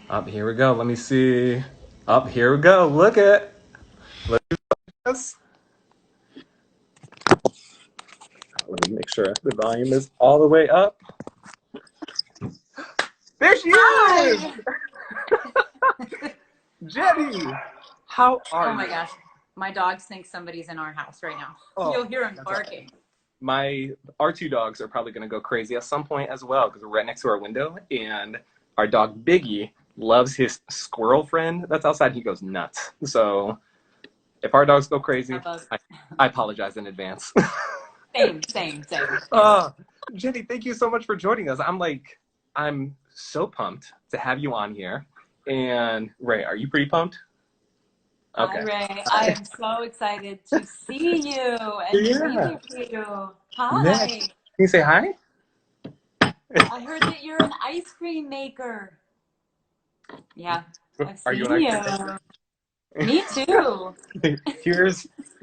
Up here we go. Let me see. Up here we go. Look at. Look at this. Let me make sure the volume is all the way up. There she is! Jenny! How are you? Oh my gosh. My dogs think somebody's in our house right now. Oh, You'll hear them barking. Our two dogs are probably going to go crazy at some point as well because we're right next to our window, and our dog Biggie loves his squirrel friend that's outside. He goes nuts. So if our dogs go crazy, I apologize in advance. Same. Jenny, thank you so much for joining us. I'm so pumped to have you on here. And Ray, are you pretty pumped? Okay. Hi, Ray. I am so excited to see you and be here for you. Hi. Yeah. Can you say hi? I heard that you're an ice cream maker. Yeah. Are you an ice cream maker? Me too.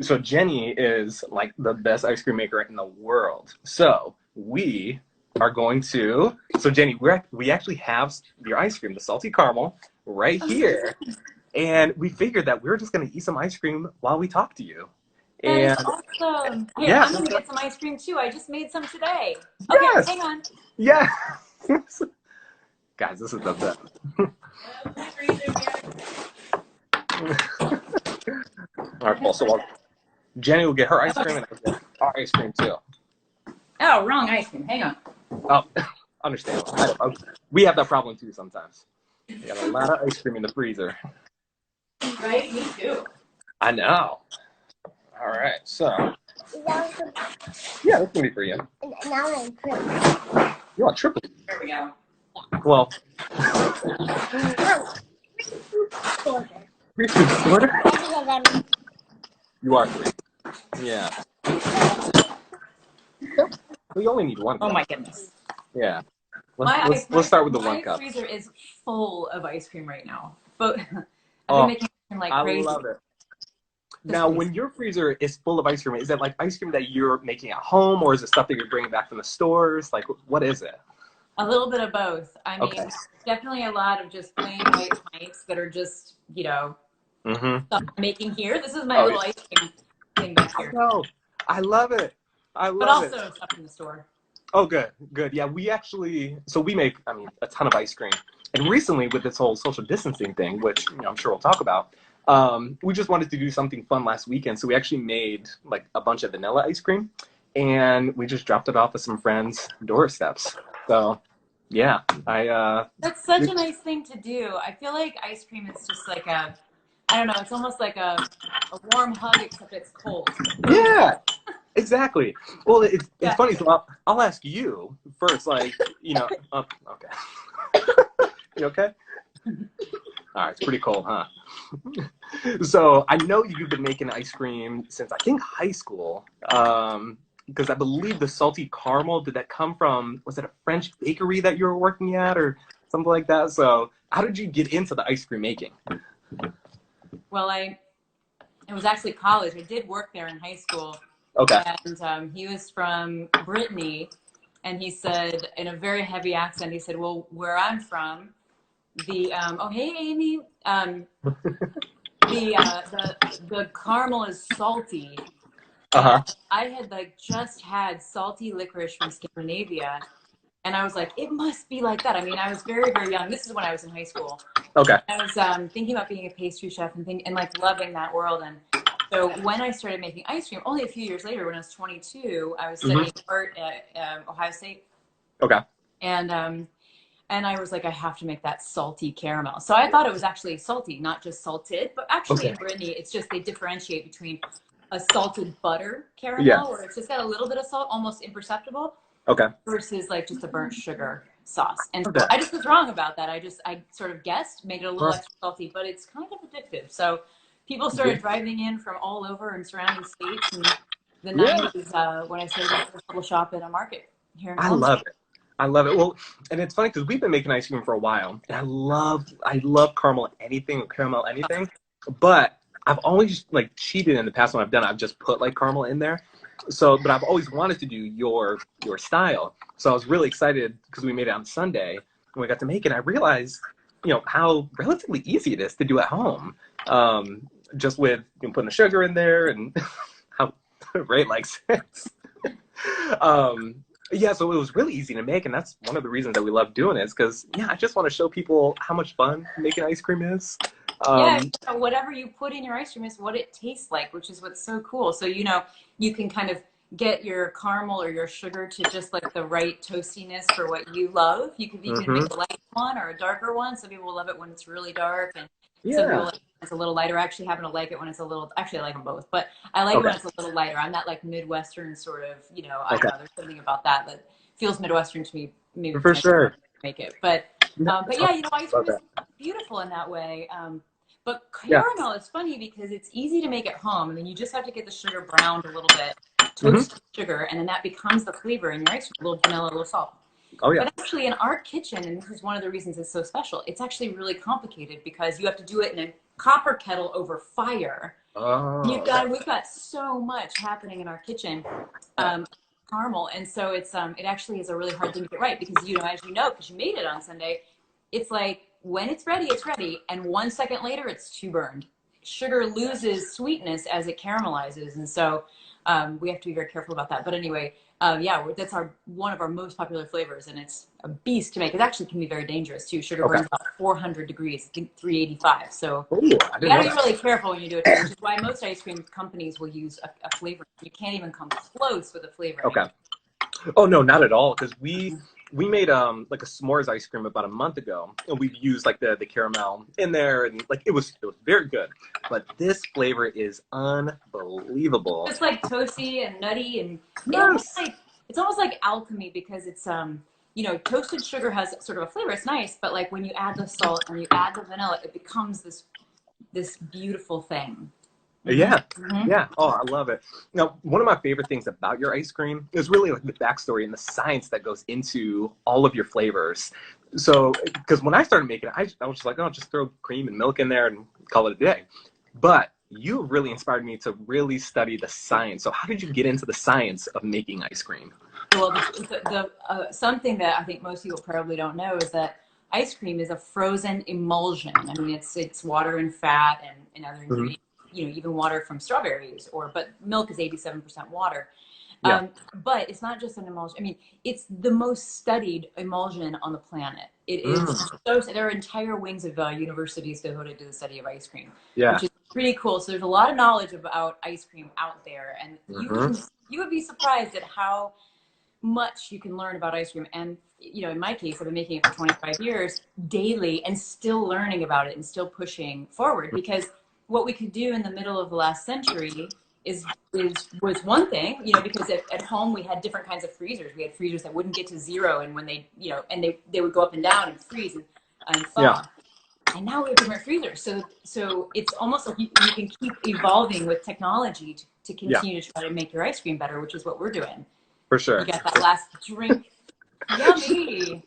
So Jenny is like the best ice cream maker in the world. So we are going to, Jenny, we actually have your ice cream, the salty caramel, right here. And we figured that we were just going to eat some ice cream while we talk to you. That is awesome. Here, I'm going to get some ice cream too. I just made some today. Okay, yes. Hang on. Yeah. Guys, this is the best. All right, cool. So Jenny will get her ice cream and I'll get our ice cream too. Oh, wrong ice cream. Hang on. Oh, understandable. We have that problem too sometimes. We got a lot of ice cream in the freezer. Right? Me too. I know. All right, so. Yeah, that's going to be for you. Now I'm triple. You want triple? There we go. Well. You are three. Yeah. We only need one. Oh my goodness. Yeah. Let's start with the one cup. My freezer is full of ice cream right now. But I've been making it like crazy. I love it. Now, when your freezer is full of ice cream, is it like ice cream that you're making at home, or is it stuff that you're bringing back from the stores? Like, what is it? A little bit of both. I mean, definitely a lot of just plain white pints that are just, stuff I'm making here. This is my little ice cream thing back here. Oh, I love it. But also stuff in the store. Oh, good. Yeah, we make, a ton of ice cream. And recently with this whole social distancing thing, which I'm sure we'll talk about, we just wanted to do something fun last weekend. So we actually made like a bunch of vanilla ice cream and we just dropped it off at some friends' doorsteps. So yeah, that's such a nice thing to do. I feel like ice cream is just like I don't know, it's almost like a warm hug except it's cold. Yeah. Exactly. Well, it's funny. So I'll ask you first, okay. You okay? All right. It's pretty cold, huh? So I know you've been making ice cream since I think high school. Because I believe the salty caramel, did that come from, was it a French bakery that you were working at or something like that? So how did you get into the ice cream making? Well, it was actually college. I did work there in high school. Okay. And he was from Brittany, and he said, in a very heavy accent, he said, well, where I'm from, hey, Amy, the caramel is salty. I had just had salty licorice from Scandinavia, and I was like, it must be like that. I mean, I was very, very young. This is when I was in high school. Okay. I was thinking about being a pastry chef and loving that world. And so when I started making ice cream, only a few years later, when I was 22, I was studying art at Ohio State. Okay. And I was like, I have to make that salty caramel. So I thought it was actually salty, not just salted. But actually in Brittany, it's just they differentiate between a salted butter caramel, where it's just got a little bit of salt, almost imperceptible, versus like just a burnt sugar sauce. And so I just was wrong about that. I sort of guessed, made it a little extra salty, but it's kind of addictive. So people started driving in from all over and surrounding states in the 90s when I started my first little shop at a market here in Columbus. I love it. Well, and it's funny because we've been making ice cream for a while, and I love caramel anything, but I've always cheated in the past when I've done it. I've just put caramel in there. So, but I've always wanted to do your style. So I was really excited because we made it on Sunday and we got to make it. I realized how relatively easy it is to do at home. Just with putting the sugar in there and how Ray likes it. Yeah, so it was really easy to make, and that's one of the reasons that we love doing it, is because, I just want to show people how much fun making ice cream is. Whatever you put in your ice cream is what it tastes like, which is what's so cool. So, you can kind of get your caramel or your sugar to just like the right toastiness for what you love. You can make a light one or a darker one. Some people love it when it's really dark, and some people like it when it's a little lighter. I actually happen to like it when it's a little, actually I like them both, but I like it when it's a little lighter. I'm that like Midwestern sort of, I don't know, there's something about that feels Midwestern to me. Maybe for sure. Make it, but yeah, ice cream is beautiful in that way. But caramel is funny because it's easy to make at home, and then you just have to get the sugar browned a little bit, toast sugar, and then that becomes the flavor in your ice cream, a little vanilla, a little salt. Oh, yeah. But actually in our kitchen, and this is one of the reasons it's so special, it's actually really complicated because you have to do it in a copper kettle over fire. Oh. We've got so much happening in our kitchen, caramel, and so it actually is a really hard thing to get right because, as because you made it on Sunday, it's like, when it's ready, and 1 second later, it's too burned. Sugar loses sweetness as it caramelizes, and so we have to be very careful about that. But anyway, that's one of our most popular flavors, and it's a beast to make. It actually can be very dangerous too. Sugar burns about 400 degrees, I think 385. So you gotta be really careful when you do it, which is why most ice cream companies will use a flavor. You can't even come close with a flavor. Okay. Oh no, not at all. Because we made like a s'mores ice cream about a month ago, and we've used like the caramel in there, and like it was very good. But this flavor is unbelievable. It's like toasty and nutty, and it's almost like alchemy because it's toasted sugar has sort of a flavor. It's nice, but like when you add the salt and you add the vanilla, it becomes this beautiful thing. Yeah. Yeah. Oh, I love it. Now, one of my favorite things about your ice cream is really like the backstory and the science that goes into all of your flavors. So, because when I started making it, I was just like, just throw cream and milk in there and call it a day. But you really inspired me to really study the science. So how did you get into the science of making ice cream? Well, something that I think most people probably don't know is that ice cream is a frozen emulsion. I mean, it's water and fat and other ingredients. Even water from strawberries, but milk is 87% water. But it's not just an emulsion. I mean, it's the most studied emulsion on the planet. It is there are entire wings of universities devoted to the study of ice cream, which is pretty cool. So there's a lot of knowledge about ice cream out there, and you would be surprised at how much you can learn about ice cream. And in my case, I've been making it for 25 years daily and still learning about it and still pushing forward, because what we could do in the middle of the last century was one thing, because at home we had different kinds of freezers. We had freezers that wouldn't get to zero, and when they, and they would go up and down and freeze and thaw. Yeah. And now we have different freezers. So it's almost like you can keep evolving with technology to continue to try to make your ice cream better, which is what we're doing. For sure. You got that last drink. Yummy.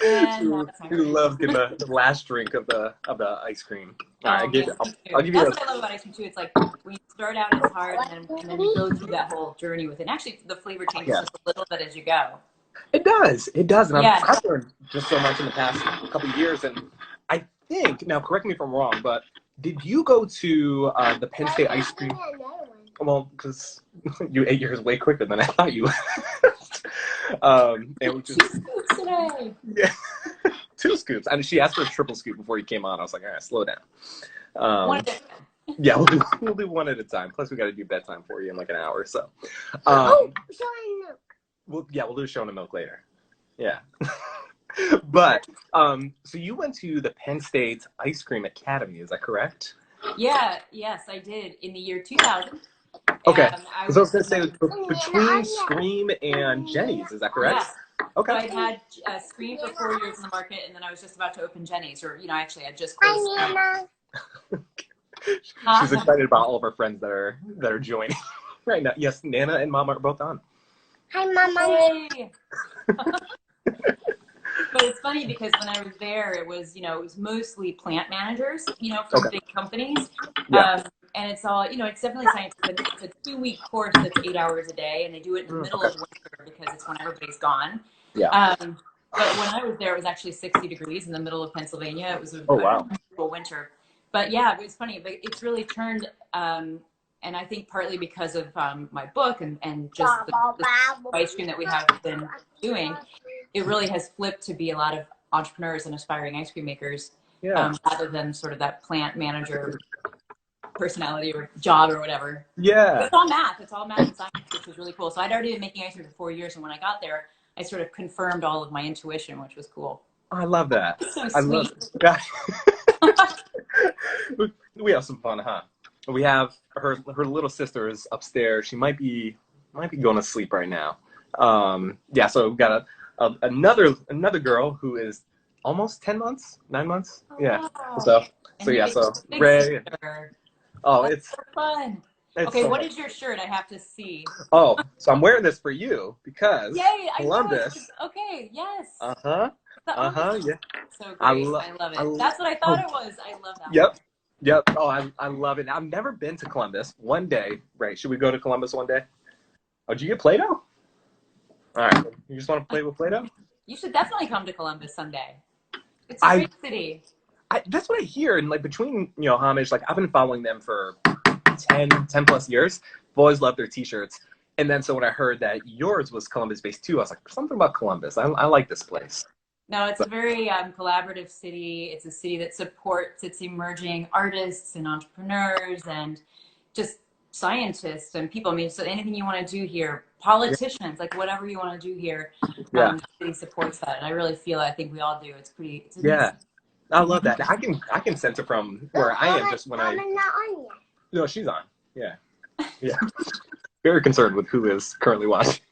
And you love getting the last drink of the ice cream. I'll give you. That's what I love about ice cream too. It's like when you start out, it's hard, and then you go through that whole journey with it. And actually, the flavor changes just a little bit as you go. It does. And I've learned just so much in the past couple of years. And I think, now correct me if I'm wrong, but did you go to the Penn State ice cream? Well, because you ate yours way quicker than I thought you would. And which is, 2 scoops today. Yeah, 2 scoops. And she asked for a triple scoop before you came on. I was like, all right, slow down. One at a time. Yeah, we'll do one at a time. Plus, we got to do bedtime for you in like an hour or so. Showing milk. We'll do a showing of milk later. Yeah. But so you went to the Penn State Ice Cream Academy, is that correct? Yeah. Yes, I did in the year 2000. Okay. I was going to say between Scream and Jeni's, is that correct? Yeah. Okay. So I had Scream for 4 years in the market, and then I was just about to open Jeni's, or actually I just closed. She's excited about all of her friends that are joining right now. Yes, Nana and Mama are both on. Hi, Mama. Hey. But it's funny because when I was there, it was mostly plant managers, from big companies. Yeah. And it's all, it's definitely scientific. It's a 2-week course that's 8 hours a day, and they do it in the middle of winter because it's when everybody's gone. Yeah. But when I was there, it was actually 60 degrees in the middle of Pennsylvania. It was a wow. unusual winter. But yeah, it was funny. But it's really turned, and I think partly because of my book and just the ice cream that we have been doing, it really has flipped to be a lot of entrepreneurs and aspiring ice cream makers, rather than sort of that plant manager personality or job or whatever. Yeah. It's all math and science, which was really cool. So I'd already been making ice cream for 4 years, and when I got there, I sort of confirmed all of my intuition, which was cool. I love that. So sweet. We have some fun, huh? We have her little sister is upstairs. She might be going to sleep right now. Yeah, so we've got another girl who is almost 9 months. Yeah. Wow. So Ray. That's it's so fun. It's okay, so what much. is your shirt? I have to see. Oh, so I'm wearing this for you because Yay, Columbus. Okay, yes. Yeah. So great. I love it. That's what I thought it was. I love that. Yep. Oh, I love it. I've never been to Columbus. One day, Ray, should we go to Columbus one day? Oh, did you get Play-Doh? All right. You just want to play with Play-Doh? You should definitely come to Columbus someday. It's a great city. That's what I hear. And like between, Homage, like I've been following them for 10 plus years. I've always loved their t-shirts. And then so when I heard that yours was Columbus based too, I was like, something about Columbus. I like this place. No, it's a very collaborative city. It's a city that supports its emerging artists and entrepreneurs and just scientists and people. I mean, so anything you want to do here, politicians, like whatever you want to do here, the city supports that. And I really feel, I think we all do. It's I love that. I can sense it from where I am just when I. No, she's on. Yeah. Very concerned with who is currently watching.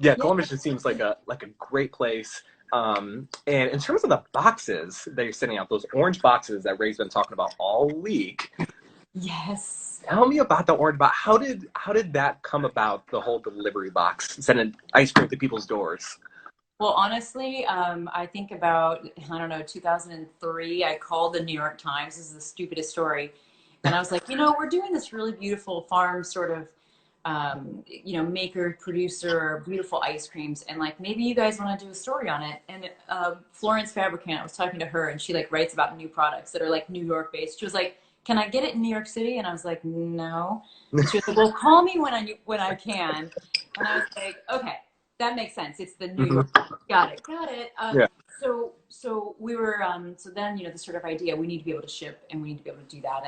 Columbus just seems like a great place. And in terms of the boxes that you're sending out, those orange boxes that Ray's been talking about all week. Yes. Tell me about the orange box. How did that come about? The whole delivery box, sending ice cream to people's doors. Well, honestly, I think about 2003. I called the New York Times. This is the stupidest story. And I was like, we're doing this really beautiful farm sort of, maker, producer, beautiful ice creams. And like, maybe you guys want to do a story on it. And Florence Fabricant, I was talking to her and she like writes about new products that are like New York based. She was like, can I get it in New York City? And I was like, no. And she was like, well, call me when I can. And I was like, okay, that makes sense. It's the New York. Got it. So we were, so then, the sort of idea, we need to be able to ship and we need to be able to do that.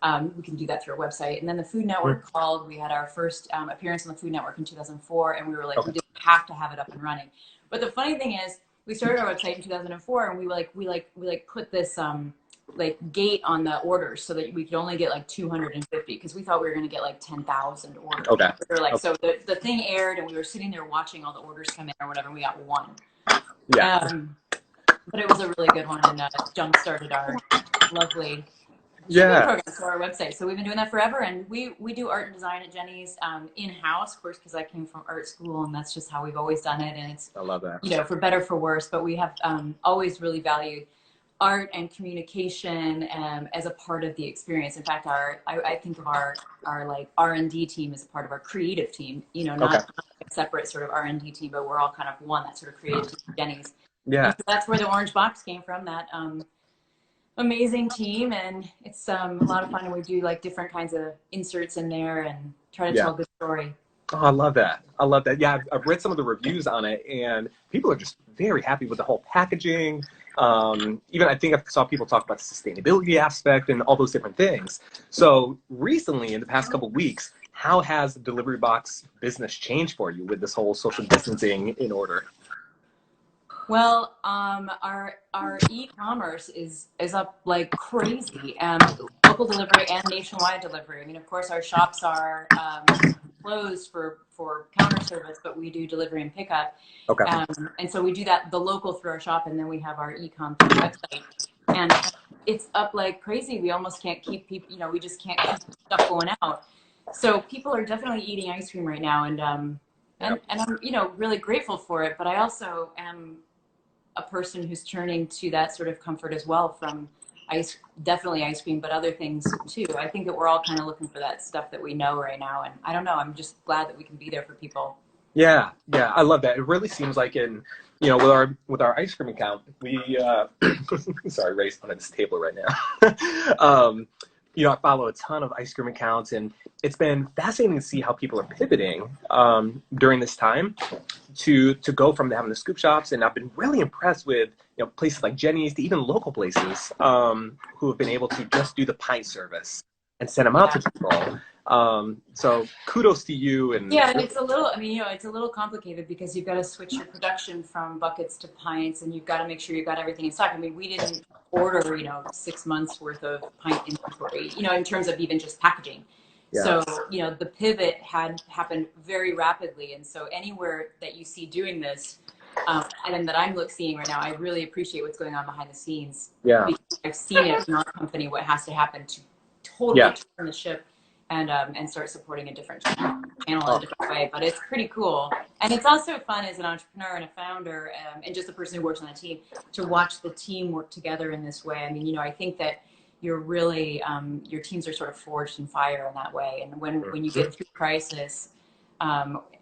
And we can do that through our website. And then the Food Network called. We had our first appearance on the Food Network in 2004. And we were like, we just have to have it up and running. But the funny thing is, we started our website in 2004 and we put this gate on the orders so that we could only get like 250 because we thought we were going to get like 10,000 orders. Okay. We were like, so the thing aired and we were sitting there watching all the orders come in or whatever. And we got one. Yeah. But it was a really good one and jump started our lovely program to our website. So we've been doing that forever, and we do art and design at Jeni's in-house, of course, because I came from art school and that's just how we've always done it. And it's, I love that. For better, for worse, but we have always really valued art and communication as a part of the experience. In fact, I think of our like R&D team as a part of our creative team, not a separate sort of R&D team, but we're all kind of one, that sort of creative team, Jeni's. Yeah. And so that's where the orange box came from, that amazing team. And it's a lot of fun. And we do like different kinds of inserts in there and try to tell a good story. Oh, I love that. Yeah, I've read some of the reviews on it, and people are just very happy with the whole packaging. Even I think I saw people talk about the sustainability aspect and all those different things. So recently, in the past couple of weeks, how has the delivery box business changed for you with this whole social distancing in order? Well, our e-commerce is up like crazy. Local delivery and nationwide delivery. I mean, of course, our shops are closed for counter service, but we do delivery and pickup. Okay. And so we do that, the local through our shop, and then we have our e-com through the website. And it's up like crazy. We almost can't keep people, we just can't keep stuff going out. So people are definitely eating ice cream right now, and I'm, really grateful for it. But I also am a person who's turning to that sort of comfort as well from definitely ice cream, but other things too. I think that we're all kind of looking for that stuff that we know right now. And I don't know, I'm just glad that we can be there for people. Yeah, I love that. It really seems like in you know, with our ice cream account, we sorry, Ray's on this table right now. You know, I follow a ton of ice cream accounts, and it's been fascinating to see how people are pivoting during this time to go from having the scoop shops. And I've been really impressed with, you know, places like Jeni's to even local places who have been able to just do the pint service and send them out to people. So kudos to you. And yeah, and it's a little, I mean, you know, it's a little complicated because you've got to switch your production from buckets to pints, and you've got to make sure you've got everything in stock. I mean, we didn't order, you know, 6 months worth of pint inventory, you know, in terms of even just packaging. Yeah. So, you know, the pivot had happened very rapidly. And so anywhere that you see doing this, and that I'm seeing right now, I really appreciate what's going on behind the scenes. Yeah. Because I've seen it in our company, what has to happen to totally turn the ship and start supporting a different channel in a different way. But it's pretty cool. And it's also fun as an entrepreneur and a founder and just a person who works on a team to watch the team work together in this way. I mean, you know, I think that you're really, your teams are sort of forged in fire in that way. And when you get through crisis,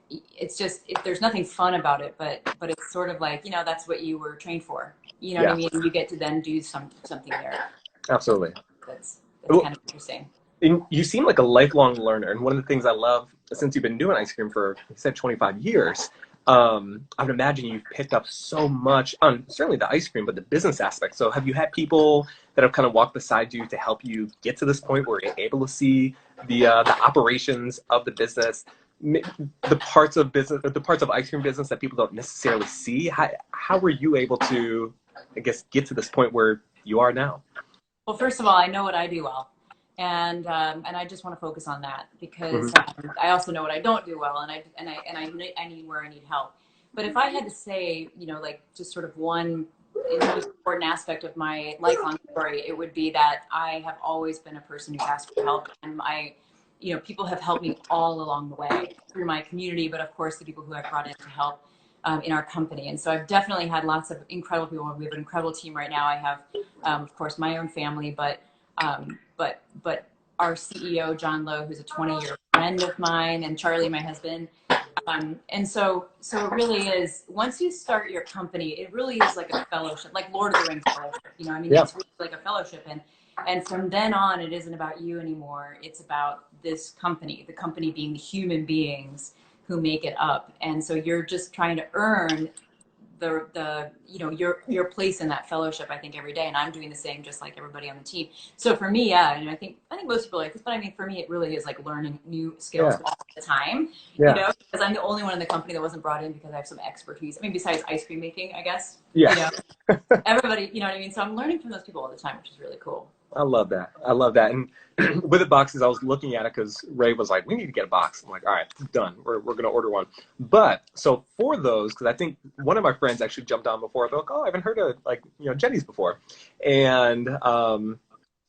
it's just, there's nothing fun about it, but it's sort of like, you know, that's what you were trained for. You know what I mean? You get to then do something there. Absolutely. That's kind of interesting. And you seem like a lifelong learner. And one of the things I love, since you've been doing ice cream for, you said 25 years, I would imagine you've picked up so much on certainly the ice cream, but the business aspect. So have you had people that have kind of walked beside you to help you get to this point where you're able to see the operations of the business, the parts of business, the parts of ice cream business that people don't necessarily see? How were you able to, I guess, get to this point where you are now? Well, first of all, I know what I do well. And I just want to focus on that because I also know what I don't do well, and I need where I need help. But if I had to say, you know, like just sort of one most important aspect of my lifelong story, it would be that I have always been a person who's asked for help, and you know, people have helped me all along the way through my community, but of course the people who I've brought in to help in our company. And so I've definitely had lots of incredible people. We have an incredible team right now. I have, of course, my own family, but our CEO, John Lowe, who's a 20-year friend of mine, and Charlie, my husband. And so it really is, once you start your company, it really is like a fellowship, like Lord of the Rings fellowship, you know, I mean, it's really like a fellowship. And from then on, it isn't about you anymore. It's about this company, the company being the human beings who make it up. And so you're just trying to earn the you know, your place in that fellowship, I think, every day. And I'm doing the same, just like everybody on the team. So for me, and I think most people like this, but I mean, for me, it really is like learning new skills all the time, you know, because I'm the only one in the company that wasn't brought in because I have some expertise. I mean, besides ice cream making, I guess, you know, everybody, you know what I mean? So I'm learning from those people all the time, which is really cool. I love that. I love that. And with the boxes, I was looking at it because Ray was like, we need to get a box. I'm like, all right, done. We're going to order one. But so for those, because I think one of my friends actually jumped on before. They're like, oh, I haven't heard of, like, you know, Jeni's before. And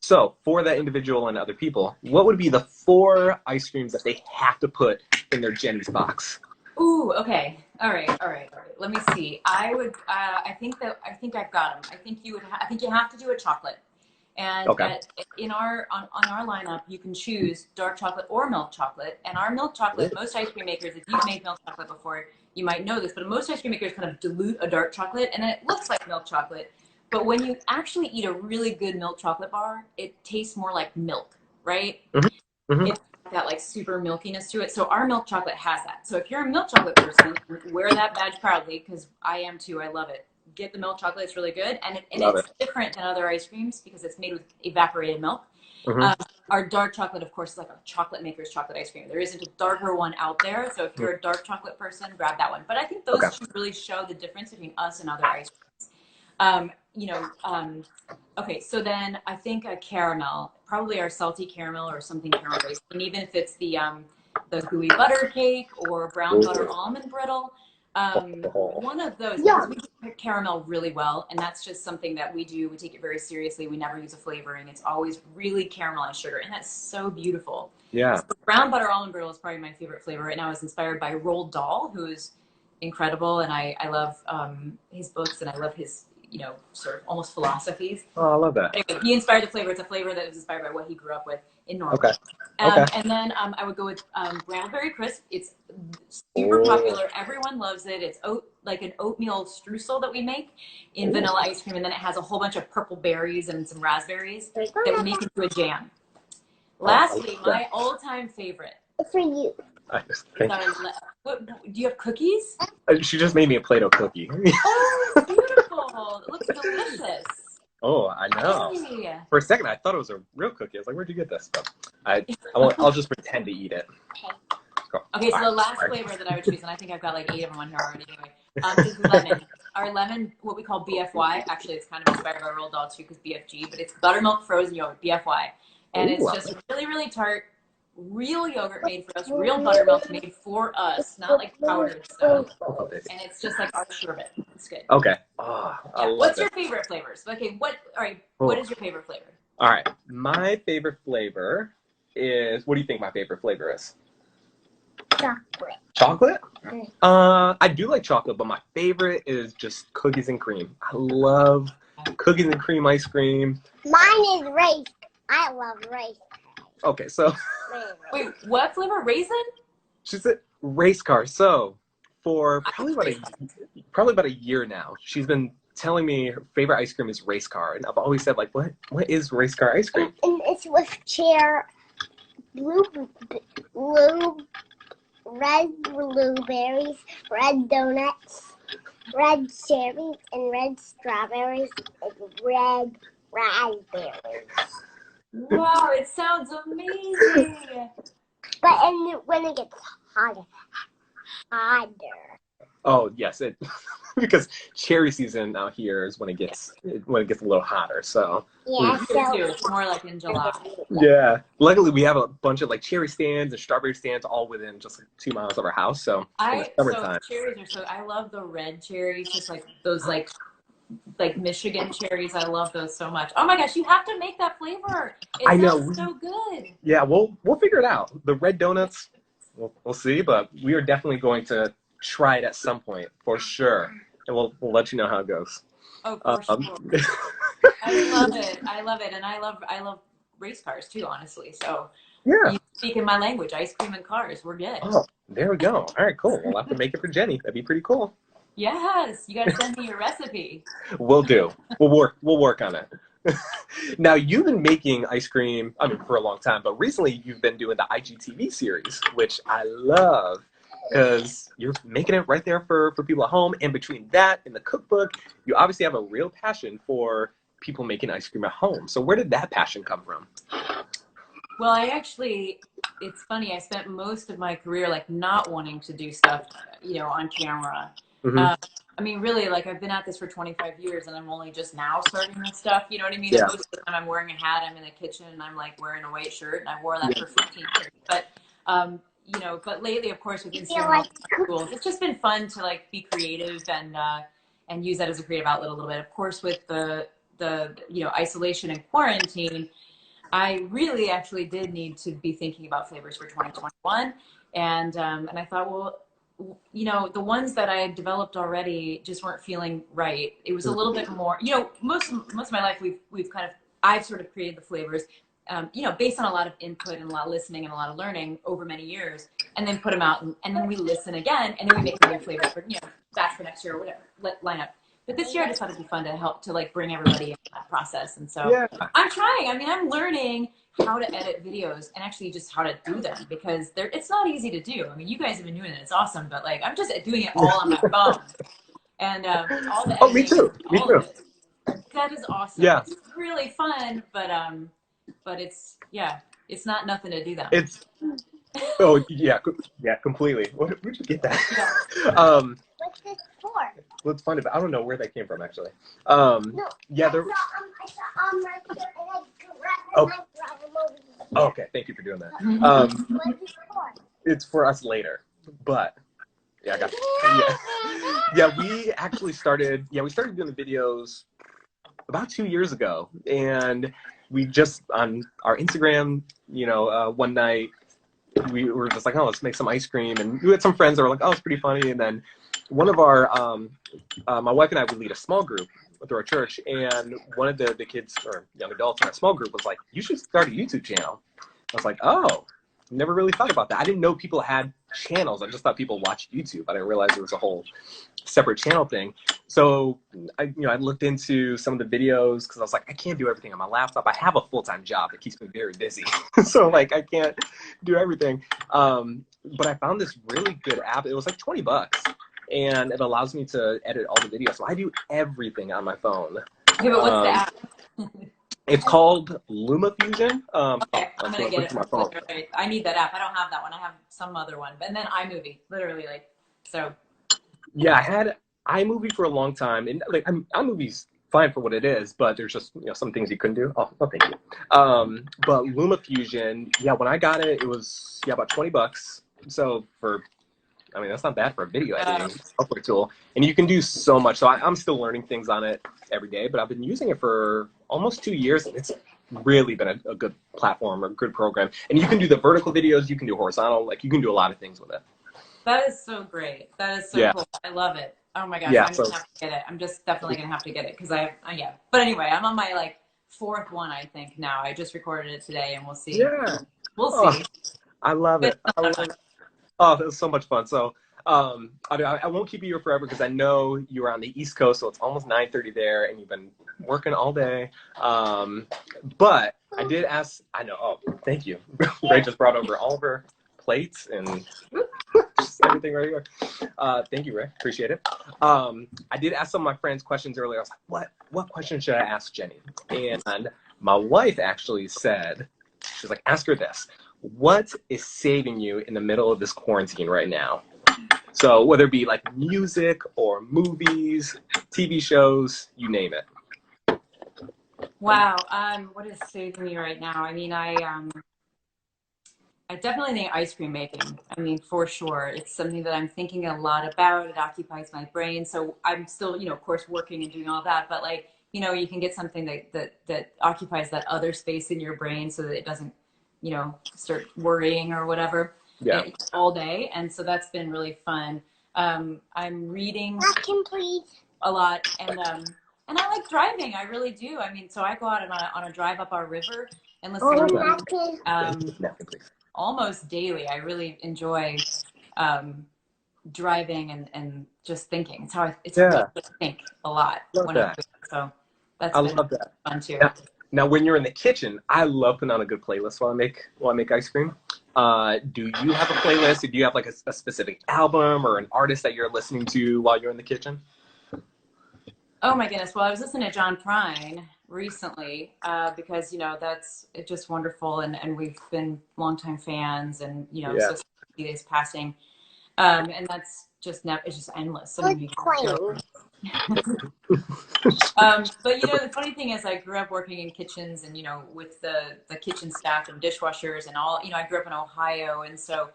so for that individual and other people, what would be the 4 ice creams that they have to put in their Jeni's box? Ooh, okay. All right. Let me see. I think I've got them. I think you have to do a chocolate. And in on our lineup, you can choose dark chocolate or milk chocolate. And our milk chocolate, most ice cream makers, if you've made milk chocolate before, you might know this, but most ice cream makers kind of dilute a dark chocolate, and it looks like milk chocolate. But when you actually eat a really good milk chocolate bar, it tastes more like milk, right? It's got like super milkiness to it. So our milk chocolate has that. So if you're a milk chocolate person, wear that badge proudly, because I am too. I love it. Get the milk chocolate. It's really good. And it's different than other ice creams because it's made with evaporated milk. Our dark chocolate, of course, is like a chocolate maker's chocolate ice cream. There isn't a darker one out there. So if you're a dark chocolate person, grab that one. But I think those two really show the difference between us and other ice creams. You know, okay, so then I think a caramel, probably our salty caramel or something caramel based. And even if it's the gooey butter cake or brown butter almond brittle, one of those, because we pick caramel really well, and that's just something that we do. We take it very seriously. We never use a flavoring. It's always really caramelized sugar, and that's so beautiful. Yeah. So brown butter almond brittle is probably my favorite flavor right now. It's inspired by Roald Dahl, who's incredible, and I love his books, and I love his sort of almost philosophies. Oh, I love that. Anyway, he inspired the flavor. It's a flavor that was inspired by what he grew up with in Norway. Okay. And then I would go with Brambleberry Crisp. It's super popular. Everyone loves it. It's like an oatmeal streusel that we make in vanilla ice cream, and then it has a whole bunch of purple berries and some raspberries that we make into a jam. Lastly, my all-time favorite. For you. What, do you have cookies? She just made me a Play-Doh cookie. Oh, it's beautiful. It looks delicious. Oh, I know. Hey. For a second, I thought it was a real cookie. I was like, where'd you get this? But I'll just pretend to eat it. Cool. Okay, so the last flavor that I would choose, and I think I've got like 8 of them on here already anyway, is lemon. Our lemon, what we call BFY. Actually, it's kind of inspired by Roald Dahl too, because BFG, but it's buttermilk frozen yogurt, BFY. And it's just really, really tart, real yogurt made for us, real buttermilk made for us, not like powdered stuff. And it's just like our sherbet. It's good. Okay. Oh, I love What's it. your favorite flavors? Okay, what is your favorite flavor? All right. My favorite flavor is, what do you think my favorite flavor is? Chocolate. Chocolate? I do like chocolate, but my favorite is just cookies and cream. I love cookies and cream ice cream. Mine is race. I love race. Okay, so Wait, what flavor? Raisin? she said race car. So for probably about a year now, she's been telling me her favorite ice cream is race car, and I've always said, like, what is race car ice cream? And it's with red blueberries, red donuts, red cherries, and red strawberries, and red raspberries. Wow, it sounds amazing. But when it gets hotter. Oh yes, because cherry season out here is when it gets a little hotter. So Yeah, It's more like in July. yeah, luckily we have a bunch of like cherry stands and strawberry stands all within just like 2 miles of our house. So cherries are so. I love the red cherries, just like those like Michigan cherries. I love those so much. Oh my gosh, you have to make that flavor. I know. Sounds so good. Yeah, we'll figure it out. The red donuts, we'll see, but we are definitely going to try it at some point for sure, and we'll let you know how it goes. Oh, for sure. I love it, and I love race cars too, honestly. So yeah, you speak in my language, ice cream and cars. We're good. Oh, there we go. All right, cool. We'll have to make it for Jeni. That'd be pretty cool. Yes, you gotta send me your recipe. We'll do. We'll work on it. Now, you've been making ice cream, for a long time, but recently you've been doing the IGTV series, which I love because you're making it right there for people at home. And between that and the cookbook, you obviously have a real passion for people making ice cream at home. So where did that passion come from? Well, it's funny. I spent most of my career like not wanting to do stuff, on camera. Mm-hmm. Really, like I've been at this for 25 years and I'm only just now starting this stuff. You know what I mean? Yeah. Most of the time I'm wearing a hat, I'm in the kitchen and I'm like wearing a white shirt, and I wore that for 15 years. But, but lately, of course, with Instagram tools, it's just been fun to like be creative and use that as a creative outlet a little bit. Of course, with the isolation and quarantine, I really actually did need to be thinking about flavors for 2021. And I thought, well, the ones that I had developed already just weren't feeling right. It was a little bit more, most of my life I've sort of created the flavors, based on a lot of input and a lot of listening and a lot of learning over many years, and then put them out and then we listen again and then we make a new flavor for, batch for next year or whatever, line up. But this year I just thought it'd be fun to help to like bring everybody into that process. And so yeah. I'm trying. I'm learning how to edit videos and actually just how to do them, because it's not easy to do. You guys have been doing it. It's awesome. But like, I'm just doing it all on my phone. And all the editing. Oh, me too. Me too. That is awesome. Yeah. It's really fun, but it's not nothing to do that. Oh yeah, completely. Where'd you get that? What's this for? Let's find it. I don't know where that came from actually. Okay, thank you for doing that. What's this for? It's for us later, but yeah, I got we actually started. Yeah, we started doing the videos about 2 years ago, and we just on our Instagram, one night we were just like, oh, let's make some ice cream, and we had some friends that were like, oh, it's pretty funny, and then one of our my wife and I would lead a small group through our church, and one of the kids or young adults in our small group was like, "You should start a YouTube channel." I was like, "Oh, never really thought about that." I didn't know people had channels. I just thought people watched YouTube. I didn't realize it was a whole separate channel thing. So I looked into some of the videos because I was like, I can't do everything on my laptop. I have a full-time job that keeps me very busy. So like I can't do everything. But I found this really good app. It was like $20 and it allows me to edit all the videos. So I do everything on my phone. Okay, but what's the app? It's called LumaFusion. Okay, I'm gonna get it. My phone. I need that app. I don't have that one. I have some other one. And then iMovie, literally, like, so. Yeah, I had iMovie for a long time, and like iMovie's fine for what it is, but there's just some things you couldn't do. Oh, well, thank you. But LumaFusion, yeah, when I got it, it was about $20. So that's not bad for a video editing software tool, and you can do so much. So I'm still learning things on it every day, but I've been using it for almost 2 years, and it's really been a good platform or a good program. And you can do the vertical videos, you can do horizontal, like you can do a lot of things with it. That is so great. That is so cool. I love it. Oh my gosh, I'm gonna have to get it. I'm just definitely gonna have to get it because yeah. But anyway, I'm on my like 4th one, I think now. I just recorded it today, and we'll see. Yeah, we'll see. I love it. Oh, that was so much fun. So I won't keep you here forever because I know you're on the East Coast, so it's almost 9:30 there, and you've been working all day. But I did ask. I know. Oh, thank you. Ray just brought over all of her plates and just everything right here. Thank you, Ray. Appreciate it. I did ask some of my friends questions earlier. I was like, what question should I ask Jeni? And my wife actually said, she's like, ask her this. What is saving you in the middle of this quarantine right now? So whether it be like music or movies, TV shows, you name it. Wow. What is saving me right now? I mean, I definitely think ice cream making. I mean, for sure. It's something that I'm thinking a lot about. It occupies my brain. So I'm still, of course, working and doing all that. But like, you can get something that occupies that other space in your brain so that it doesn't, start worrying or whatever all day. And so that's been really fun. I'm reading a lot and I like driving. I really do. I mean, so I go out on a drive up our river and listen to almost daily. I really enjoy driving and just thinking. It's how I think a lot. So that's been fun too. Now, when you're in the kitchen, I love putting on a good playlist while I make ice cream. Do you have a playlist? Do you have like a specific album or an artist that you're listening to while you're in the kitchen? Oh my goodness. Well, I was listening to John Prine recently because, that's just wonderful. And we've been longtime fans and, so he is passing. And that's just, it's just endless. So but the funny thing is I grew up working in kitchens and, with the kitchen staff and dishwashers and all, I grew up in Ohio. And so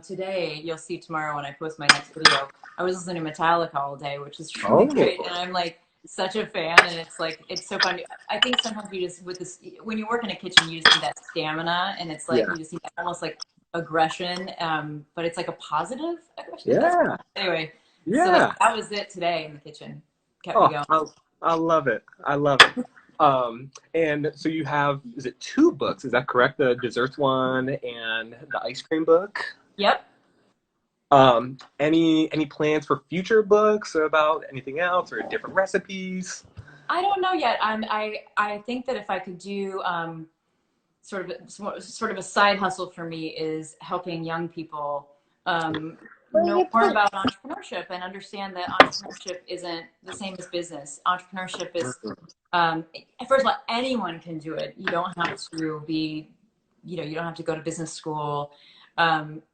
today you'll see tomorrow when I post my next video, I was listening to Metallica all day, which is really great. And I'm like such a fan. And it's like, it's so fun. I think sometimes you just, when you work in a kitchen, you just need that stamina and it's like, you just need almost like aggression. But it's like a positive aggression. Yeah. Anyway. Yeah. So that was it today in the kitchen. Kept me going. I love it. I love it. And so you have, is it 2 books? Is that correct? The desserts one and the ice cream book? Yep. Any plans for future books about anything else or different recipes? I don't know yet. I think that if I could do sort of a side hustle for me is helping young people know more about entrepreneurship and understand that entrepreneurship isn't the same as business. Entrepreneurship is, first of all, anyone can do it. You don't have to be, you don't have to go to business school.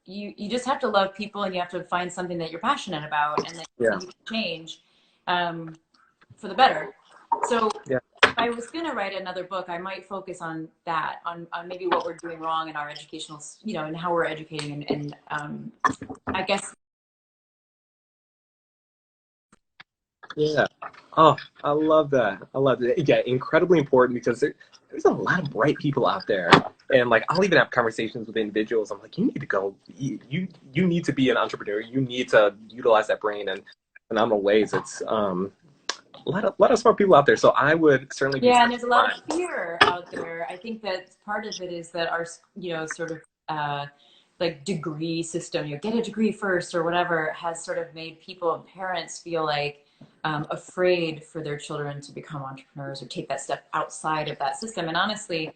You just have to love people and you have to find something that you're passionate about and that you can change for the better. So if I was going to write another book, I might focus on that, on maybe what we're doing wrong in our educational, and how we're educating and I guess. Yeah. Oh, I love that. I love it. Yeah, incredibly important because there's a lot of bright people out there. And like, I'll even have conversations with individuals. I'm like, you need to go, you need to be an entrepreneur. You need to utilize that brain and phenomenal ways. It's, A lot of smart people out there. So I would certainly be. Yeah, and there's a lot of fear out there. I think that part of it is that our, sort of like degree system, get a degree first or whatever, has sort of made people and parents feel like afraid for their children to become entrepreneurs or take that step outside of that system. And honestly,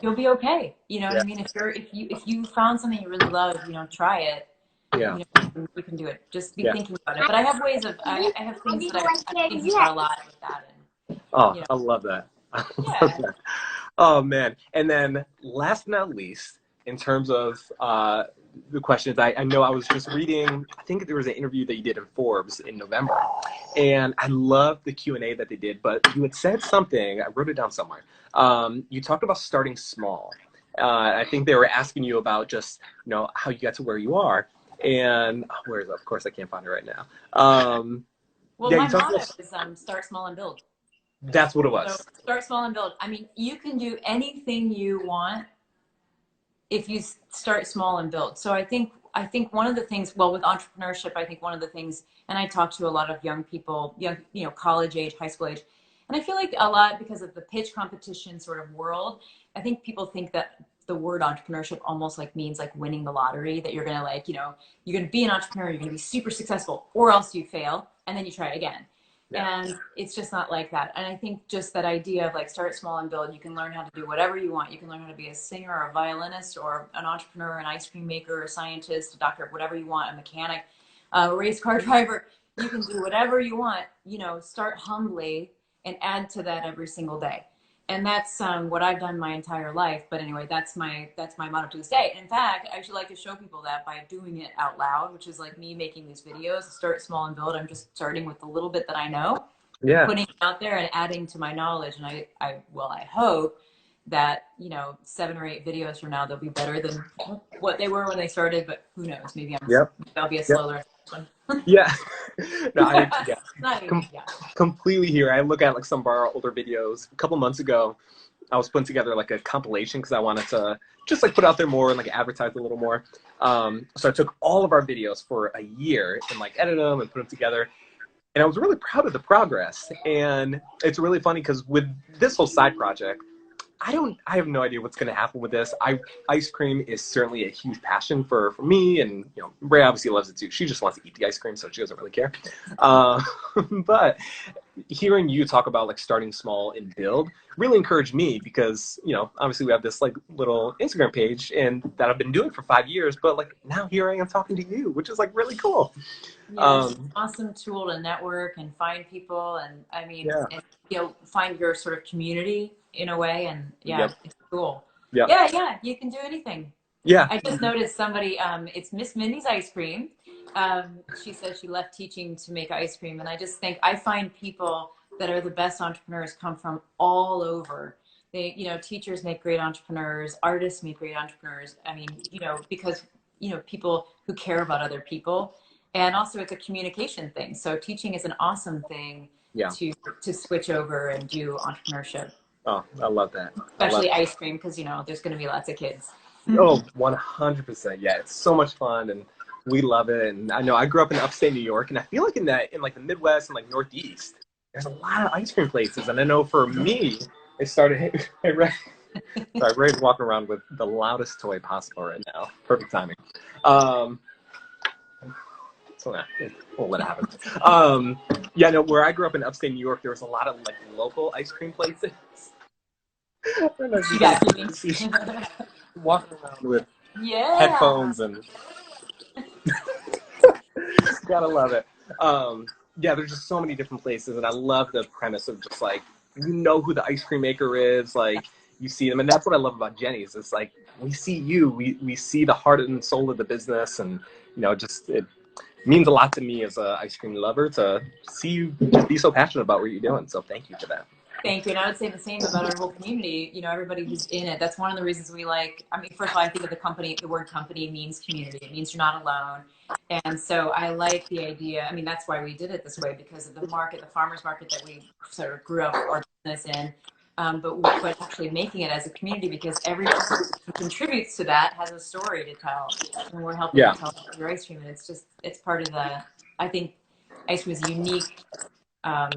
you'll be okay. You know what I mean? If you found something you really love, try it. Yeah. You can do it. Just be thinking about it. But I have ways of, I have things that I'm thinking about a lot with that. And, Oh, I love that. I love that. Oh, man. And then last but not least, in terms of the questions, I know I was just reading, I think there was an interview that you did in Forbes in November. And I loved the Q&A that they did, but you had said something, I wrote it down somewhere. You talked about starting small. I think they were asking you about just, how you got to where you are. And where is it? Of course, I can't find it right now. Well, my motto is start small and build. That's what it was. So start small and build. I mean, you can do anything you want if you start small and build. So I think one of the things, well, with entrepreneurship, I think one of the things, and I talk to a lot of young people, college age, high school age, and I feel like a lot because of the pitch competition sort of world, I think people think that the word entrepreneurship almost like means like winning the lottery, that you're going to you're going to be an entrepreneur, you're going to be super successful, or else you fail and then you try it again. Yeah. And it's just not like that. And I think just that idea of like start small and build, you can learn how to do whatever you want. You can learn how to be a singer or a violinist or an entrepreneur, an ice cream maker, a scientist, a doctor, whatever you want, a mechanic, a race car driver. You can do whatever you want, start humbly and add to that every single day. And that's what I've done my entire life. But anyway, that's my motto to this day. In fact, I actually like to show people that by doing it out loud, which is like me making these videos, start small and build. I'm just starting with the little bit that I know, putting it out there and adding to my knowledge. And I hope that, 7 or 8 videos from now, they'll be better than what they were when they started. But who knows? Maybe I'll be a slow learner. Yeah. No, completely here. I look at like some of our older videos. A couple months ago, I was putting together like a compilation because I wanted to just like put out there more and like advertise a little more. So I took all of our videos for a year and like edit them and put them together. And I was really proud of the progress. And it's really funny because with this whole side project, I have no idea what's going to happen with this. Ice cream is certainly a huge passion for me. And, Ray obviously loves it too. She just wants to eat the ice cream, so she doesn't really care. But hearing you talk about like starting small and build really encouraged me because, obviously we have this like little Instagram page and that I've been doing for 5 years, but like now here I am talking to you, which is like really cool. Yeah, it's an awesome tool to network and find people and and, find your sort of community in a way. And it's cool. Yeah, you can do anything. Yeah. I just noticed somebody, it's Miss Mindy's Ice Cream. She says she left teaching to make ice cream. And I just think I find people that are the best entrepreneurs come from all over. They, teachers make great entrepreneurs, artists make great entrepreneurs. I mean, because, people who care about other people. And also it's a communication thing. So teaching is an awesome thing to switch over and do entrepreneurship. Oh, I love that. Especially ice cream because, there's going to be lots of kids. Oh, 100%. Yeah, it's so much fun and we love it. And I know I grew up in upstate New York and I feel like in like the Midwest and like Northeast, there's a lot of ice cream places. And I know for me, it started, hey, Ray. Sorry, Ray's walking around with the loudest toy possible right now. Perfect timing. So we'll let it happen. Where I grew up in upstate New York, there was a lot of like local ice cream places. Walking around with headphones and gotta love it. There's just so many different places, and I love the premise of just like who the ice cream maker is, like you see them, and that's what I love about Jeni's. It's like we see you, we see the heart and soul of the business, and just it means a lot to me as an ice cream lover to see you just be so passionate about what you're doing. So thank you for that. Thank you. And I would say the same about our whole community, everybody who's in it. That's one of the reasons we like, first of all, I think of the word company means community. It means you're not alone. And so I like the idea. That's why we did it this way, because of the market, the farmer's market that we sort of grew up our business in. But actually making it as a community, because every person who contributes to that has a story to tell. And we're helping to tell your ice cream. And it's part of I think ice cream is unique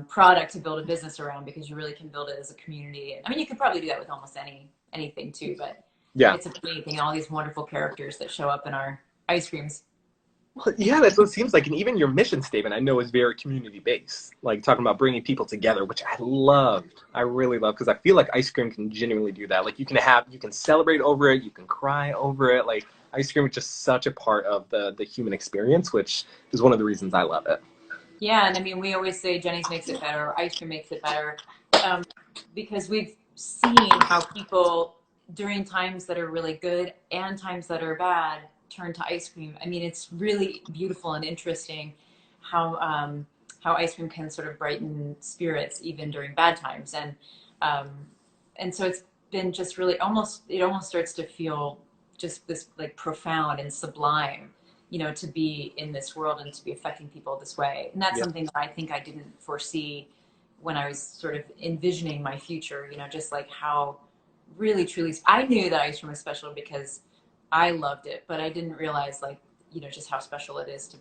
product to build a business around, because you really can build it as a community. I mean, you could probably do that with almost anything too, but Yeah. it's amazing, all these wonderful characters that show up in our ice creams. Well, yeah, that's what it seems like. And even your mission statement, I know, is very community based, like talking about bringing people together, which I loved. I really love, because I feel like ice cream can genuinely do that. Like you can celebrate over it, you can cry over it. Like ice cream is just such a part of the human experience, which is one of the reasons I love it. Yeah, and I mean, we always say Jeni's makes it better, or ice cream makes it better, because we've seen how people during times that are really good and times that are bad turn to ice cream. I mean, it's really beautiful and interesting how ice cream can sort of brighten spirits even during bad times, and so it's been just really it almost starts to feel just this like profound and sublime, you know, to be in this world and to be affecting people this way. And that's something that I think I didn't foresee when I was sort of envisioning my future, you know, just like how really truly, I knew that ice cream was special because I loved it, but I didn't realize, like, you know, just how special it is to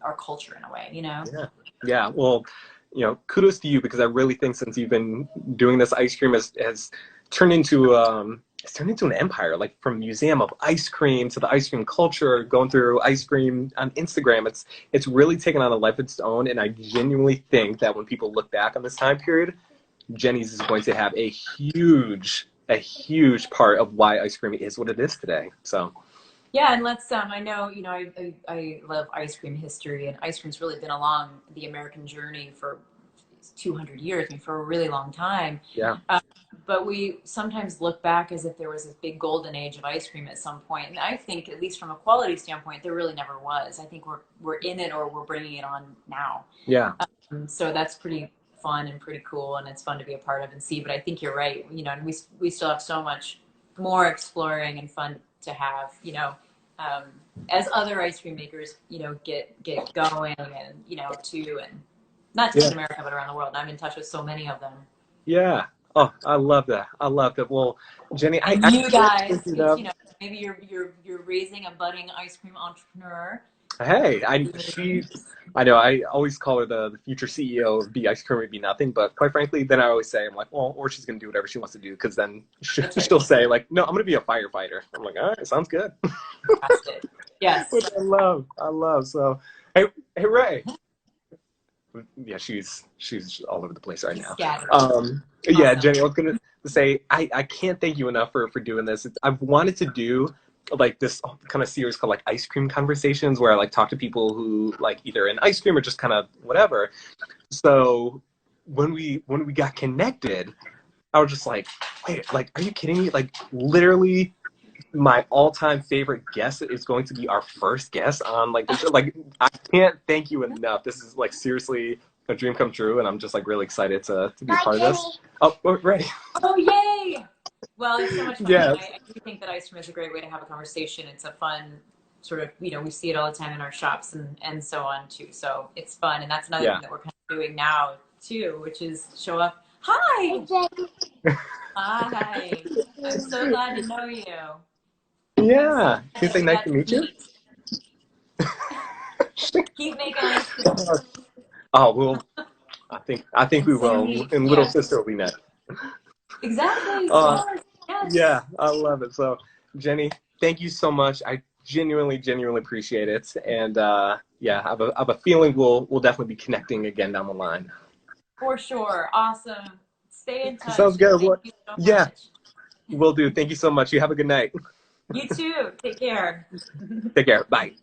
our culture in a way, you know? Yeah. Yeah. Well, you know, kudos to you, because I really think since you've been doing this, ice cream has turned into it's turned into an empire. Like from museum of ice cream to the ice cream culture, going through ice cream on Instagram, it's really taken on a life of its own. And I genuinely think that when people look back on this time period, Jeni's is going to have a huge part of why ice cream is what it is today. So. Yeah, and let's I know, you know, I love ice cream history, and ice cream's really been along the American journey for 200 years, I mean, for a really long time. Yeah. But we sometimes look back as if there was this big golden age of ice cream at some point, and I think, at least from a quality standpoint, there really never was. I think we're in it, or we're bringing it on now. Yeah. So that's pretty fun and pretty cool, and it's fun to be a part of and see. But I think you're right, you know, and we still have so much more exploring and fun to have, you know, as other ice cream makers, you know, get going, and, you know, too, and not just in America, but around the world. I'm in touch with so many of them. Yeah. Oh, I love that. I love that. Well, Jeni, and you guys, you know, maybe you're raising a budding ice cream entrepreneur. Hey, I know I always call her the future CEO of Be Ice Cream Would Be Nothing, but quite frankly, then I always say, I'm like, well, or she's gonna do whatever she wants to do, because then she'll say, like, no, I'm gonna be a firefighter. I'm like, all right, sounds good. Fantastic. Yes. Which I love. So, hey, Ray. Yeah, she's all over the place right now. Yeah, Jeni, I was gonna say, I can't thank you enough for doing this. I've wanted to do like this kind of series called like Ice Cream Conversations, where I like talk to people who like either in ice cream or just kind of whatever. So when we got connected, I was just like, wait, like, are you kidding me? Like, literally my all-time favorite guest is going to be our first guest on like this. Like, I can't thank you enough. This is like seriously a dream come true, and I'm just like really excited to be a part of this. Oh, right. Oh, yay! Well, it's so much fun. Yes. I do think that ice cream is a great way to have a conversation. It's a fun sort of, you know, we see it all the time in our shops and so on too. So it's fun. And that's another thing that we're kind of doing now too, which is show up. Hi! Hi! I'm so glad to know you. Yeah. Can you say nice to meet you? Keep making ice cream. Oh, well, I think we will. And little sister will be next. Exactly. Yes. Yeah, I love it. So, Jeni, thank you so much. I genuinely appreciate it. And yeah, I have a feeling we'll definitely be connecting again down the line. For sure. Awesome. Stay in touch. Sounds good. Thank you so much. Will do. Thank you so much. You have a good night. You too. Take care. Take care. Bye.